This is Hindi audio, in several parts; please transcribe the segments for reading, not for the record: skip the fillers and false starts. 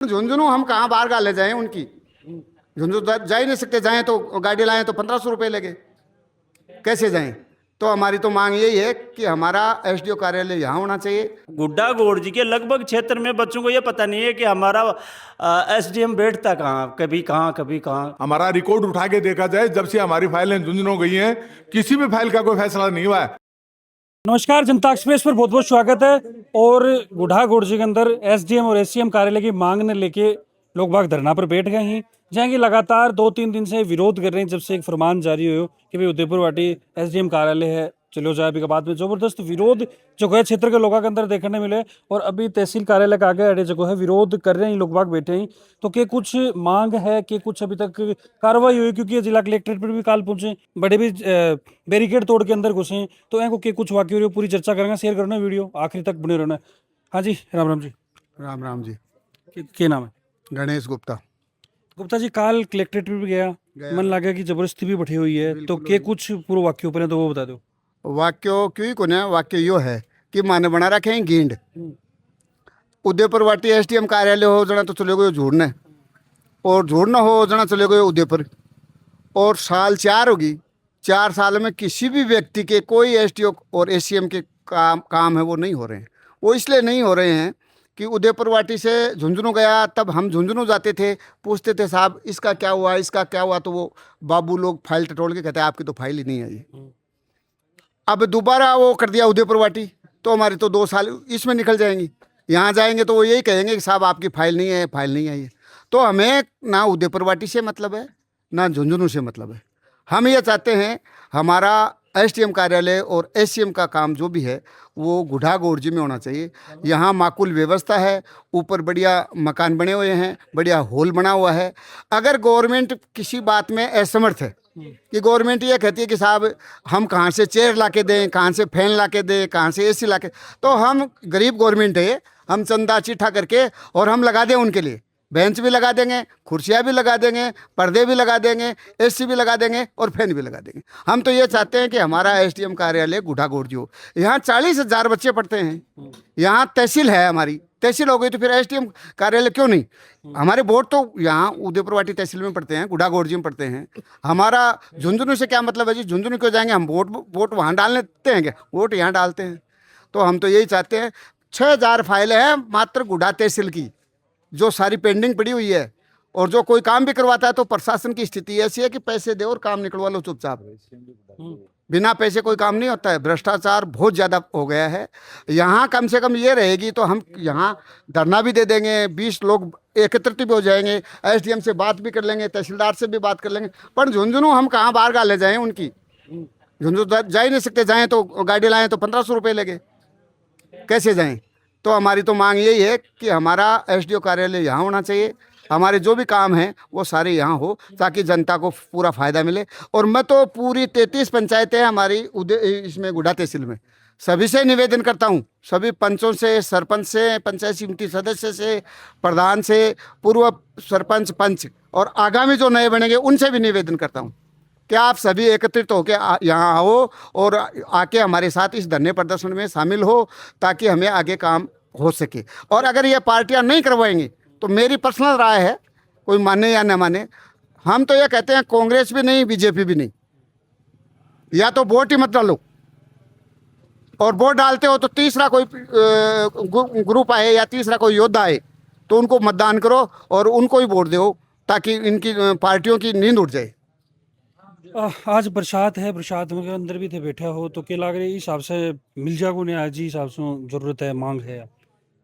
झुंझुनू हम कहाँ बाहर गाले जाएं उनकी। झुंझुनू जा ही नहीं सकते, जाएं तो गाड़ी लाएं तो 1500 रुपये लगे, कैसे जाएं। तो हमारी तो मांग यही है कि हमारा एसडीओ कार्यालय यहाँ होना चाहिए। गुड्डा गोड़ जी के लगभग क्षेत्र में बच्चों को ये पता नहीं है कि हमारा एसडीएम बैठता कहाँ, कभी कहाँ कभी कहाँ। हमारा रिकॉर्ड उठा के देखा जाए, जब से हमारी फाइलें झुंझुनू गई हैं, किसी भी फाइल का कोई फैसला नहीं हुआ है। नमस्कार, जनता एक्सप्रेस पर बहुत बहुत स्वागत है। और गुढ़ा गोड़जी के अंदर एसडीएम और एससीएम कार्यालय की मांग ने लेके लोग बाग धरना पर बैठ गए हैं, जहाँ की लगातार 2-3 दिन से विरोध कर रहे हैं। जब से एक फरमान जारी हो कि भाई उदयपुर वाटी एसडीएम कार्यालय है, चलो जाए, अभी के बाद में जबरदस्त विरोध जो है क्षेत्र के लोगों के अंदर देखने मिले। और अभी तहसील कार्यालय के आगे अड़े जगह है, विरोध कर रहे हैं, लोग बाग बैठे हैं। तो क्या कुछ मांग है कि कुछ अभी तक कार्रवाई हुई? क्योंकि ये जिला कलेक्ट्रेट पर भी काल पहुंचे, बड़े भी बैरिकेड तोड़ के अंदर घुसे। तो इनको के कुछ वाक्य पूरी चर्चा करेंगे, शेयर करना वीडियो आखिरी तक बने रहना। हाँ जी, राम राम जी। राम राम जी। क्या नाम है? गणेश गुप्ता। गुप्ता जी, काल कलेक्ट्रेट पे भी गया, मन लगा कि जबरदस्ती भी बैठी हुई है, तो के कुछ पूर्व वाक्य ऊपर है तो वो बता दो। वाक्य क्यों को ना, वाक्य यो है कि माने बना रखे हैं गेंड। उदयपुर वाटी एसडीएम कार्यालय हो जना तो चले गए झूड़ने, और झूड़ना हो जना चले गए उदयपुर। और साल 4 होगी, 4 साल में किसी भी व्यक्ति के कोई एसडीओ और एससीएम के काम है वो नहीं हो रहे हैं। वो इसलिए नहीं हो रहे हैं कि उदयपुर वाटी से झुंझुनू गया, तब हम झुंझुनू जाते थे, पूछते थे साहब इसका क्या हुआ, इसका क्या हुआ, तो वो बाबू लोग फाइल टटोल के कहते हैं आपकी तो फाइल ही नहीं आई। अब दोबारा वो कर दिया उदयपुर वाटी, तो हमारे तो 2 साल इसमें निकल जाएंगी। यहाँ जाएंगे तो वो यही कहेंगे कि साहब आपकी फाइल नहीं है, फाइल नहीं आई है। तो हमें ना उदयपुर वाटी से मतलब है, ना झुंझुनू से मतलब है। हम ये चाहते हैं हमारा एसडीएम कार्यालय और एससीएम का काम जो भी है वो गुढ़ा गोड़जी में होना चाहिए। यहाँ माकूल व्यवस्था है, ऊपर बढ़िया मकान बने हुए हैं, बढ़िया हॉल बना हुआ है। अगर गवर्नमेंट किसी बात में असमर्थ है कि गवर्नमेंट ये कहती है कि साहब हम कहाँ से चेयर ला के दें, कहाँ से फैन ला के दें, कहाँ से एसी ला के, तो हम गरीब गवर्नमेंट है, हम चंदा चिट्ठा करके और हम लगा दें उनके लिए। बेंच भी लगा देंगे, कुर्सियाँ भी लगा देंगे, पर्दे भी लगा देंगे, एसी भी लगा देंगे और फैन भी लगा देंगे। हम तो ये चाहते हैं कि हमारा एसडीएम कार्यालय गुढ़ा गोड़जी हो। यहाँ 40,000 बच्चे पढ़ते हैं, यहाँ तहसील है, हमारी तहसील हो गई तो फिर एसडीएम कार्यालय क्यों नहीं। हमारे वोट तो यहाँ उदयपुर वाटी तहसील में पढ़ते हैं, गुढ़ा गोड़जी में पढ़ते हैं। हमारा झुंझुनू से क्या मतलब है जी, झुंझुनू क्यों जाएंगे हम? वोट वहाँ डालने देते हैं क्या? वोट यहाँ डालते हैं। तो हम तो यही चाहते हैं, 6,000 फाइलें हैं मात्र गुढ़ा तहसील की, जो सारी पेंडिंग पड़ी हुई है। और जो कोई काम भी करवाता है तो प्रशासन की स्थिति ऐसी है कि पैसे दे और काम निकलवा लो चुपचाप। बिना पैसे कोई काम नहीं होता है। भ्रष्टाचार बहुत ज़्यादा हो गया है। यहाँ कम से कम ये रहेगी तो हम यहाँ धरना भी दे देंगे, 20 लोग एकत्रित भी हो जाएंगे, एसडीएम से बात भी कर लेंगे, तहसीलदार से भी बात कर लेंगे। पर झुंझुनू हम कहाँ बाहर गाले जाएं उनकी। झुंझुनू जा ही नहीं सकते, जाएँ तो गाड़ी लाएँ तो 1500 रुपये लगे, कैसे जाएँ। तो हमारी तो मांग यही है कि हमारा एसडीओ कार्यालय यहाँ होना चाहिए। हमारे जो भी काम हैं वो सारे यहाँ हो ताकि जनता को पूरा फ़ायदा मिले। और मैं तो पूरी 33 पंचायतें हमारी इसमें गुढ़ा तहसील में सभी से निवेदन करता हूँ, सभी पंचों से, सरपंच से, पंचायत समिति सदस्य से, प्रधान से, पूर्व सरपंच, पंच और आगामी जो नए बनेंगे उनसे भी निवेदन करता हूँ कि आप सभी एकत्रित होकर यहाँ आओ और आके हमारे साथ इस धरने प्रदर्शन में शामिल हो ताकि हमें आगे काम हो सके। और अगर ये पार्टियाँ नहीं करवाएंगी तो मेरी पर्सनल राय है, कोई माने या न माने, हम तो ये कहते हैं कांग्रेस भी नहीं, बीजेपी भी नहीं, या तो वोट ही मत डालो। और वोट डालते हो तो तीसरा कोई ग्रुप आए या तीसरा कोई योद्धा आए तो उनको मतदान करो और उनको ही वोट दो ताकि इनकी पार्टियों की नींद उठ जाए। आज बरसात है, बरसात में अंदर भी थे बैठे हो, तो क्या लग रहा है हिसाब से मिल जाएगा उन्हें? आज ही हिसाब से जरूरत है, मांग है।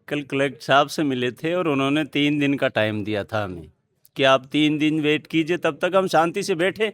कल कलेक्टर साहब से मिले थे और उन्होंने 3 दिन का टाइम दिया था हमें कि आप 3 दिन वेट कीजिए, तब तक हम शांति से बैठे।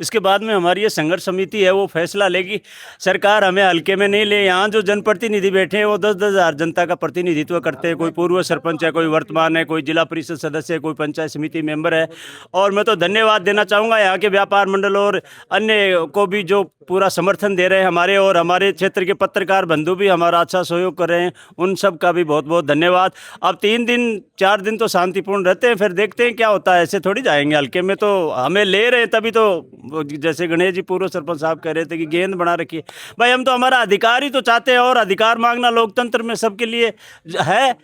इसके बाद में हमारी ये संघर्ष समिति है वो फैसला लेगी। सरकार हमें हल्के में नहीं ले। यहाँ जो जनप्रतिनिधि बैठे हैं वो 10-10 हज़ार जनता का प्रतिनिधित्व करते हैं। कोई पूर्व सरपंच है, कोई वर्तमान है, कोई जिला परिषद सदस्य है, कोई पंचायत समिति मेंबर है। और मैं तो धन्यवाद देना चाहूँगा यहाँ के व्यापार मंडल और अन्य को भी जो पूरा समर्थन दे रहे हैं हमारे, और हमारे क्षेत्र के पत्रकार बंधु भी हमारा अच्छा सहयोग कर रहे हैं, उन सब का भी बहुत बहुत धन्यवाद। अब 3 दिन 4 दिन तो शांतिपूर्ण रहते हैं, फिर देखते हैं क्या होता है। ऐसे थोड़ी जाएंगे हल्के में, तो हमें ले रहे हैं तभी तो जैसे गणेश जी पूर्व सरपंच साहब कह रहे थे कि गेंद बना रखिए। भाई हम तो हमारा अधिकार ही तो चाहते हैं, और अधिकार मांगना लोकतंत्र में सबके लिए है।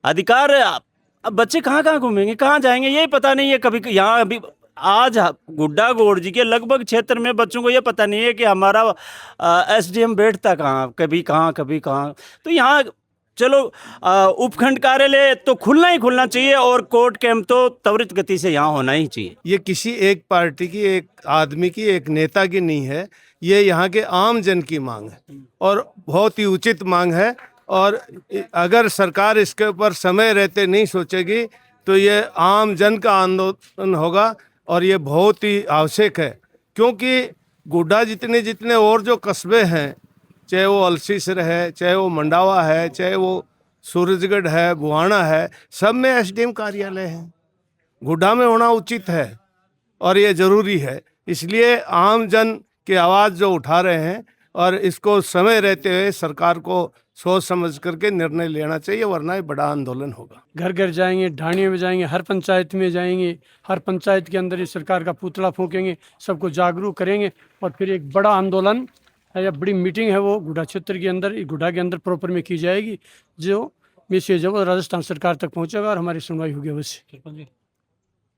अधिकार अब बच्चे कहाँ कहाँ घूमेंगे, कहाँ जाएंगे, यही पता नहीं है। कभी यहाँ अभी आज गुड्डा गोड़ जी के लगभग क्षेत्र में बच्चों को ये पता नहीं है कि हमारा एसडीएम बैठता कहाँ, कभी कहाँ कभी कहाँ। तो यहाँ चलो उपखंड कार्यालय तो खुलना ही खुलना चाहिए और कोर्ट कैंप तो त्वरित गति से यहाँ होना ही चाहिए। ये किसी एक पार्टी की, एक आदमी की, एक नेता की नहीं है, ये यहाँ के आम जन की मांग है और बहुत ही उचित मांग है। और अगर सरकार इसके ऊपर समय रहते नहीं सोचेगी तो ये आम जन का आंदोलन होगा और ये बहुत ही आवश्यक है, क्योंकि गोड्डा जितने जितने और जो कस्बे हैं, चाहे वो अलसीसर है, चाहे वो मंडावा है, चाहे वो सूरजगढ़ है, बुहाना है, सब में एसडीएम कार्यालय है। गोड्डा में होना उचित है और ये ज़रूरी है। इसलिए आम जन की आवाज़ जो उठा रहे हैं और इसको समय रहते हुए सरकार को सोच समझ करके निर्णय लेना चाहिए, वरना ये बड़ा आंदोलन होगा। घर घर जाएंगे, ढाणियों में जाएंगे, हर पंचायत में जाएंगे, हर पंचायत के अंदर इस सरकार का पुतला फूकेंगे, सबको जागरूक करेंगे और फिर एक बड़ा आंदोलन है या बड़ी मीटिंग है वो गुड्डा क्षेत्र के अंदर, गुड्डा के अंदर प्रॉपर में की जाएगी, जो मैसेज है वो राजस्थान सरकार तक पहुंचेगा और हमारी सुनवाई होगी अवश्य।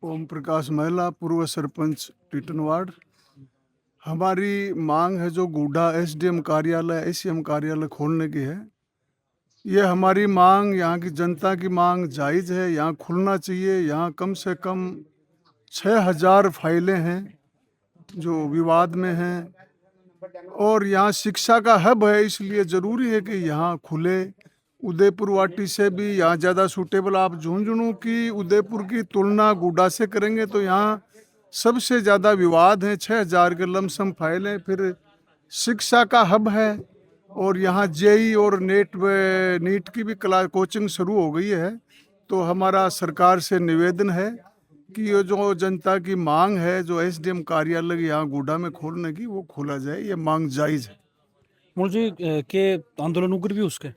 ओम प्रकाश महिला, पूर्व सरपंच टीटनवाड़। हमारी मांग है जो गुड्डा एसडीएम कार्यालय, एसीएम कार्यालय खोलने की है। ये हमारी मांग, यहाँ की जनता की मांग जायज़ है, यहाँ खुलना चाहिए। यहाँ कम से कम 6000 फाइलें हैं जो विवाद में हैं और यहाँ शिक्षा का हब है, इसलिए ज़रूरी है कि यहाँ खुले। उदयपुर वाटी से भी यहाँ ज़्यादा सूटेबल, आप झुंझुनू की उदयपुर की तुलना गुड्डा से करेंगे तो यहाँ सबसे ज़्यादा विवाद हैं। 6000 के लमसम फाइलें, फिर शिक्षा का हब है और यहाँ जेई और नीट की भी क्लास कोचिंग शुरू हो गई है। तो हमारा सरकार से निवेदन है कि ये जो जनता की मांग है, जो एसडीएम कार्यालय यहाँ गुड्डा में खोलने की, वो खोला जाए। ये मांग जायज़ है। मूल जी के आंदोलन उग्र भी उसके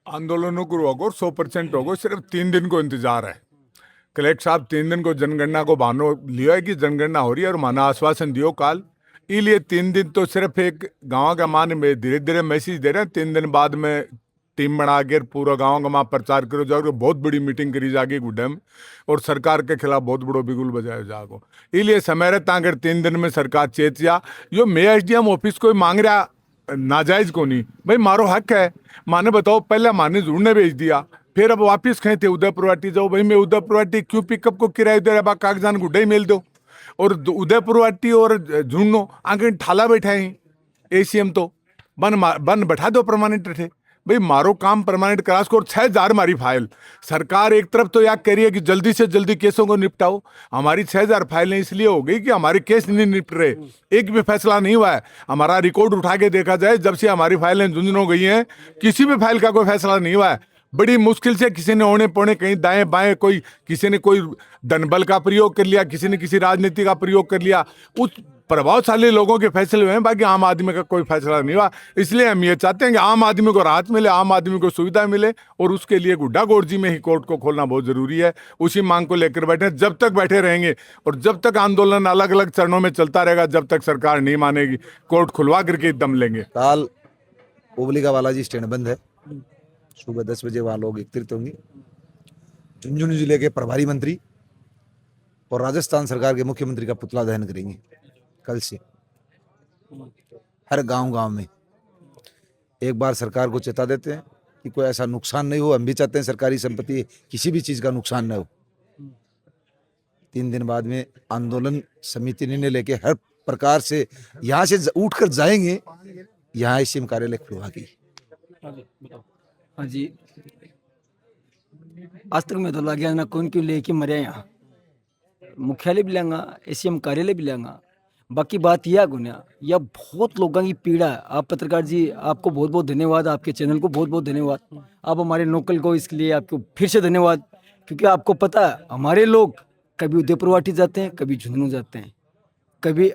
आंदोलनों को होगा 100% होगा। सिर्फ 3 दिन को इंतजार है। कलेक्टर साहब 3 दिन को जनगणना को बहानो लिया है कि जनगणना हो रही है और माना आश्वासन दियो काल, इसलिए 3 दिन तो सिर्फ एक गांव का मान में धीरे धीरे मैसेज दे रहे हैं। 3 दिन बाद में टीम बना के पूरा गांव का वहाँ प्रचार करो जाओगे, बहुत बड़ी मीटिंग करी जाएगी गुड्डा में और सरकार के खिलाफ बहुत बड़ो बिगुल बजाया जाएगा। इसलिए समय रहता अगर 3 दिन में सरकार चेतिया, यो मैं एसडीएम ऑफिस को मांग रहा नाजायज को नहीं भाई, मारो हक है। माने बताओ, पहले माने जुड़ने भेज दिया, फिर अब वापिस कहे थे उदयपुर वाटी जाओ, भाई मैं उदयपुर वाटी क्यों पिकअप को किराया दे रहा, कागजान गुड्डा ही मेल दो। और उदयपुर वाटी और झुंझुनू आगे ठाला बैठा है एसीएम, तो बन बैठा दो परमानेंट रहे भाई, मारो काम परमानेंट करा सको। 6000 मारी फाइल सरकार एक तरफ तो याद करिए कि जल्दी से जल्दी केसों को निपटाओ। हमारी 6000 फाइलें इसलिए हो गई कि हमारे केस नहीं निपट रहे, एक भी फैसला नहीं हुआ है। हमारा रिकॉर्ड उठा के देखा जाए, जब से हमारी फाइलें झुंझुनू हो गई हैं, किसी भी फाइल का कोई फैसला नहीं हुआ है। बड़ी मुश्किल से किसी ने ओने पौने कहीं दाएं बाएं, कोई किसी ने कोई धनबल का प्रयोग कर लिया, किसी ने किसी राजनीति का प्रयोग कर लिया, उस प्रभावशाली लोगों के फैसले हुए हैं, बाकी आम आदमी का कोई फैसला नहीं हुआ। इसलिए हम ये चाहते हैं कि आम आदमी को राहत मिले, आम आदमी को सुविधा मिले और उसके लिए गुड्डा गोड़ जी में ही कोर्ट को खोलना बहुत जरूरी है। उसी मांग को लेकर बैठे, जब तक बैठे रहेंगे और जब तक आंदोलन अलग अलग चरणों में चलता रहेगा, जब तक सरकार नहीं मानेगी, कोर्ट खुलवा करके दम लेंगे। काल ओबली का बालाजी स्टैंड बंद है, सुबह 10 बजे वहाँ लोग एकत्रित होंगे। झुंझुनू जिले के प्रभारी मंत्री और राजस्थान सरकार के मुख्यमंत्री का पुतला दहन करेंगे कल से हर गांव में। एक बार सरकार को चेता देते हैं कि कोई ऐसा नुकसान नहीं हो। हम भी चाहते हैं सरकारी संपत्ति किसी भी चीज़ का नुकसान न हो। 3 दिन बाद में आंदोलन समिति निर्णय लेके हर प्रकार से यहाँ से उठकर जाएंगे, यहाँ एसडीएम कार्यालय खुलवा के। हाँ जी, आज तक मैं तो लग गया ना कौन क्यों लेके मरे। यहाँ मुख्यालय भी लेंगा, एसीएम कार्यालय भी लेंगा। बाकी बात यह गुना यह बहुत लोगों की पीड़ा है। आप पत्रकार जी, आपको बहुत बहुत धन्यवाद, आपके चैनल को बहुत बहुत धन्यवाद, आप हमारे लोकल को, इसके लिए आपको फिर से धन्यवाद। क्योंकि आपको पता है हमारे लोग कभी उदयपुर वाटी जाते हैं, कभी झुंझुनू जाते हैं, कभी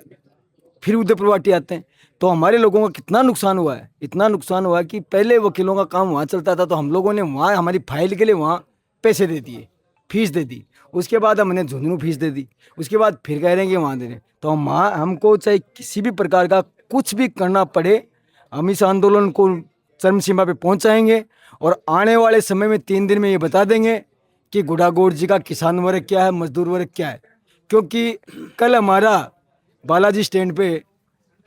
फिर उदयपुर वाटी आते हैं। तो हमारे लोगों का कितना नुकसान हुआ है, इतना नुकसान हुआ है कि पहले वकीलों का काम वहाँ चलता था, तो हम लोगों ने वहाँ हमारी फाइल के लिए वहाँ पैसे दे दिए, फीस दे दी। उसके बाद हमने झुंझुनू फीस दे दी, उसके बाद फिर कह रहे हैं कि वहाँ दे रहे। तो हम वहाँ, हमको चाहे किसी भी प्रकार का कुछ भी करना पड़े, हम इस आंदोलन को चरम सीमा पे पहुँचाएंगे और आने वाले समय में 3 दिन में ये बता देंगे कि गुड़ागोड़ जी का किसान वर्ग क्या है, मजदूर वर्ग क्या है। क्योंकि कल हमारा बालाजी स्टैंड पे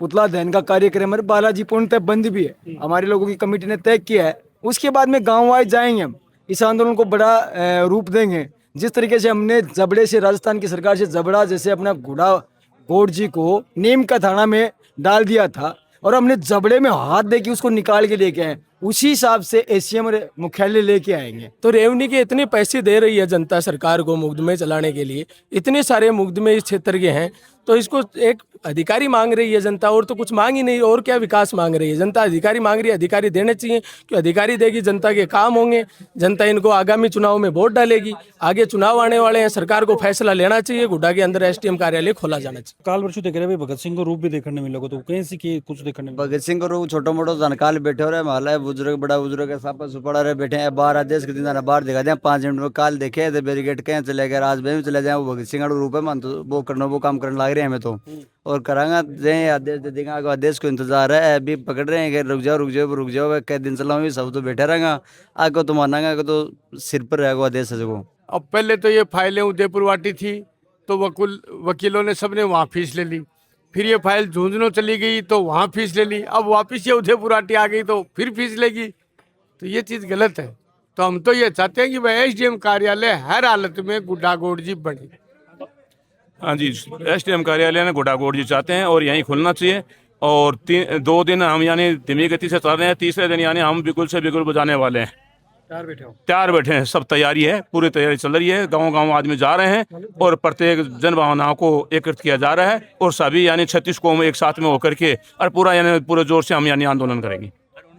पुतला दहन का कार्यक्रम है, बालाजी पूर्णतः बंद भी है, हमारे लोगों की कमेटी ने तय किया है। उसके बाद में गाँव वाइज जाएंगे, हम इस आंदोलन को बड़ा रूप देंगे। जिस तरीके से हमने जबड़े से, राजस्थान की सरकार से जबड़ा जैसे अपना गुड़ागोड़ जी को नीम का थाना में डाल दिया था और हमने जबड़े में हाथ दे के उसको निकाल के लेके आए, उसी हिसाब से एसीएम मुख्यालय लेके आएंगे। तो रेवनी के इतने पैसे दे रही है जनता सरकार को मुकदमे चलाने के लिए, इतने सारे मुकदमे इस क्षेत्र के हैं, तो इसको एक अधिकारी मांग रही है जनता, और तो कुछ मांग ही नहीं। और क्या विकास मांग रही है जनता? अधिकारी मांग रही है, अधिकारी देने चाहिए, क्योंकि अधिकारी देगी जनता के काम होंगे, जनता इनको आगामी चुनाव में वोट डालेगी। आगे चुनाव आने वाले हैं, सरकार को फैसला लेना चाहिए, गुड्डा के अंदर एसडीएम कार्यालय खोला जाना चाहिए। काल वर्षू देख रहे भाई भगत सिंह को रूप भी देखने मिला तो कहीं से कि कुछ देखने मिला। भगत सिंह को छोटा मोटा जानकार बैठे हो रहे, माला बुजुर्ग बड़ा बुजुर्ग है, सब सुपड़ा रहे बैठे हैं। बाहर आदेश के दिन बाहर दिखा दिया 5 मिनट में, काल देखे थे बैरिकेड कहीं चले गए, आज में चले जाए। वो भगत सिंह रूप है, मन तो वो करना, वो काम करने लग रहे हैं हमें तो, और करांगा आदेश दे देंगे। आगे आदेश को इंतजार है, अभी पकड़ रहे हैं कि रुक जाओ रुक जाओ रुक जाओ, कई दिन चलाऊंगी, सब तो बैठे रहेंगा। आगे तो मानांगा, आगे तो सिर पर रहेगा आदेश है जो। अब पहले तो ये फाइलें उदयपुर वाटी थी, तो वकीलों ने सबने वहाँ फीस ले ली। फिर ये फाइल झुंझुनू चली गई तो वहाँ फीस ले ली। अब वापस ये उदयपुर वाटी आ गई तो फिर फीस लेगी, तो ये चीज़ गलत है। तो हम तो ये चाहते हैं कि वह एसडीएम कार्यालय हर हालत में गुड्डागोड़ जी बने। हाँ जी, एसडीएम कार्यालय में गुड्डागोड़ जी चाहते हैं और यहीं खुलना चाहिए। और 2 दिन हम यानी धीमी गति से चल रहे हैं, तीसरे दिन यानी हम बिल्कुल से बिल्कुल बजाने वाले हैं। तैयार बैठे हैं, सब तैयारी है, पूरी तैयारी चल रही है। गांव गांव आदमी जा रहे हैं और प्रत्येक जन भावनाओं को एकत्रित किया जा रहा है, और सभी यानी 36 कौम एक साथ में होकर के और पूरा यानी पूरे जोर से हम यानी आंदोलन करेंगे।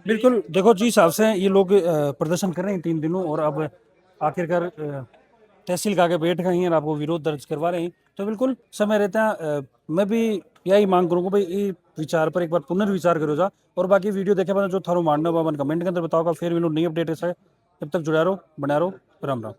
बिल्कुल, देखो जी हिसाब से ये लोग प्रदर्शन कर रहे हैं 3 दिनों, और अब आखिरकार तहसील का आगे बैठ गए हैं और आपको विरोध दर्ज करवा रहे हैं। तो बिल्कुल समय रहता है, मैं भी यही मांग करूँगा भाई, ये विचार पर एक बार पुनर्विचार करो जा। और बाकी वीडियो देखे बाद जो थारो मानना बाबन कमेंट के अंदर बताओगा। फिर मिलो नई अपडेट है, जब तक जुड़ा रहो, बना रहो। राम राम।